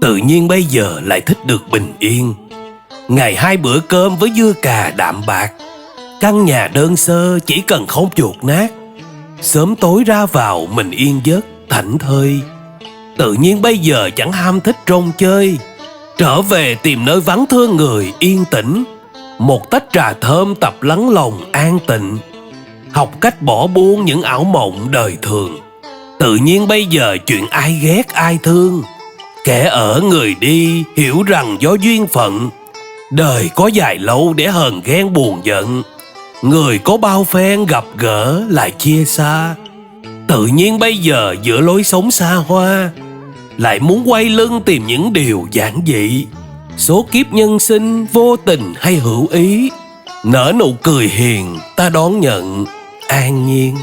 Tự nhiên bây giờ lại thích được bình yên. Ngày 2 bữa cơm với dưa cà đạm bạc. Căn nhà đơn sơ chỉ cần không chuột nát. Sớm tối ra vào mình yên giấc thảnh thơi. Tự nhiên bây giờ chẳng ham thích trông chơi. Trở về tìm nơi vắng thương người yên tĩnh. Một tách trà thơm tập lắng lòng an tịnh. Học cách bỏ buông những ảo mộng đời thường. Tự nhiên bây giờ chuyện ai ghét ai thương. Kẻ ở người đi hiểu rằng do duyên phận. Đời có dài lâu để hờn ghen buồn giận. Người có bao phen gặp gỡ lại chia xa. Tự nhiên bây giờ giữa lối sống xa hoa, lại muốn quay lưng tìm những điều giản dị. Số kiếp nhân sinh vô tình hay hữu ý, nở nụ cười hiền ta đón nhận an nhiên.